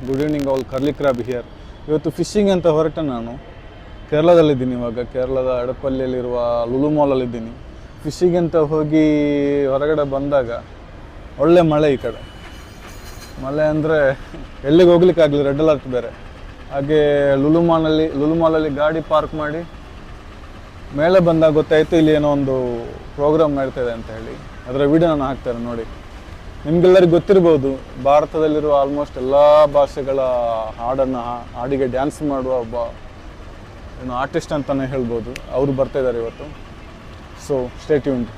Good evening all curly crab here. ಇವತ್ತು fishing ಅಂತ ಹೊರಟೆ ನಾನು. ಕೇರಳದಲ್ಲಿದ್ದೀನಿ ಇವಾಗ. ಕೇರಳದ ಎಡಪಲ್ಲಿಯಲ್ಲಿರುವ ಲುಲು ಮಾಲಲ್ಲಿದ್ದೀನಿ. ಫಿಶಿಂಗ್ ಅಂತ ಹೋಗಿ ಹೊರಗಡೆ ಬಂದಾಗ ಒಳ್ಳೆ ಮಳೆ ಈ ಕಡೆ. ಮಳೆ ಅಂದರೆ ಎಲ್ಲಿಗೆ ಹೋಗ್ಲಿಕ್ಕಾಗಲಿ, ರೆಡ್ ಅಲರ್ಟ್ ಬೇರೆ. ಹಾಗೆ ಲುಲು ಮಾಲಲ್ಲಿ ಗಾಡಿ ಪಾರ್ಕ್ ಮಾಡಿ ಮೇಲೆ ಬಂದಾಗ ಗೊತ್ತಾಯಿತು ಇಲ್ಲಿ ಏನೋ ಒಂದು ಪ್ರೋಗ್ರಾಮ್ ನಡೀತಾಯಿದೆ ಅಂತ ಹೇಳಿ. ಅದರ ವಿಡಿಯೋ ನಾನು ಹಾಕ್ತಾರೆ ನೋಡಿ. ನಿಮಗೆಲ್ಲರಿಗೂ ಗೊತ್ತಿರ್ಬೋದು, ಭಾರತದಲ್ಲಿರುವ ಆಲ್ಮೋಸ್ಟ್ ಎಲ್ಲ ಭಾಷೆಗಳ ಹಾಡಿಗೆ ಡ್ಯಾನ್ಸ್ ಮಾಡುವ ಒಬ್ಬ ಏನು ಆರ್ಟಿಸ್ಟ್ ಅಂತಲೇ ಹೇಳ್ಬೋದು. ಅವರು ಬರ್ತಾಯಿದ್ದಾರೆ ಇವತ್ತು. So stay tuned.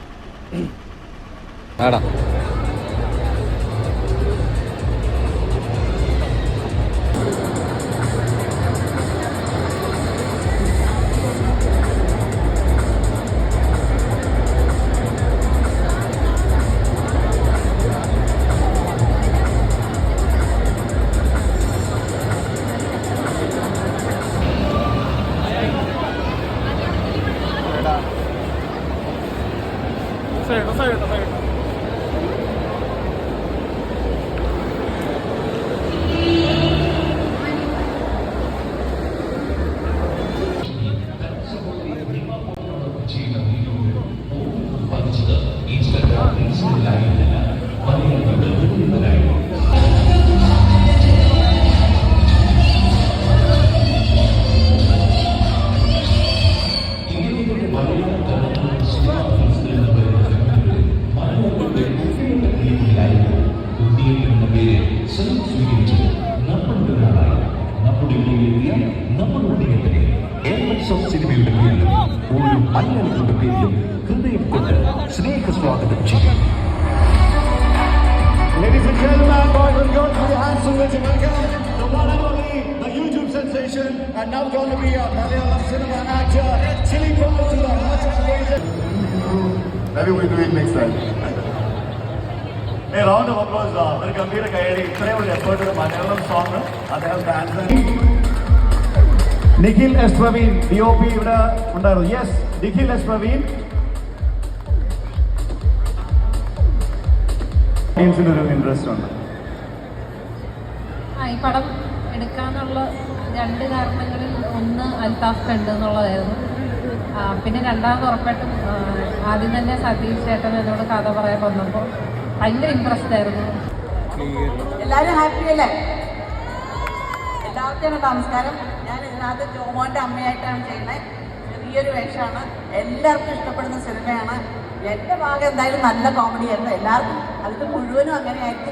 സിനിമയുടെ പേരിലും ഒരു അല്ലങ്ങളുടെ പേരിലും ഹൃദയം കൊണ്ട് സ്നേഹസ്വാഗതം ചെയ്യും. Ladies and gentlemen, boys and girls, put your hands together to welcome the one and only, the YouTube sensation, and now going to be a Malayalam cinema actor, Chili Paul to the heart of the nation. Maybe we'll do it next time. A round of applause, very gambhira kayadi. Today was effort to the Malayalam song, and they have danced. Nikhil S. Praveen, DOP ഇവിടെ ഉണ്ടായിരുന്നു. Yes, Nikhil S Praveen. ഒരു interest ഉണ്ട്. ഈ പടം എടുക്കാനുള്ള രണ്ട് കാരണങ്ങളിൽ ഒന്ന് അൽത്താഫ് കണ്ട് എന്നുള്ളതായിരുന്നു. പിന്നെ രണ്ടാമത് ഉറപ്പായിട്ടും ആദ്യം തന്നെ സതീഷ് ചേട്ടൻ എന്നോട് കഥ പറയാൻ വന്നപ്പോൾ ഭയങ്കര ഇൻട്രസ്റ്റ് ആയിരുന്നു. എല്ലാവരും ഹാപ്പി അല്ലേ? എല്ലാവർക്കും നമസ്കാരം. ഞാൻ ഇതിനകത്ത് ജോമോൻ്റെ അമ്മയായിട്ടാണ് ചെയ്യുന്നത്. ചെറിയൊരു വേഷമാണ്. എല്ലാവർക്കും ഇഷ്ടപ്പെടുന്ന സിനിമയാണ്. എൻ്റെ ഭാഗം എന്തായാലും നല്ല കോമഡിയായിരുന്നു. എല്ലാവർക്കും അതിൽ മുഴുവനും അങ്ങനെ ആയിരിക്കും.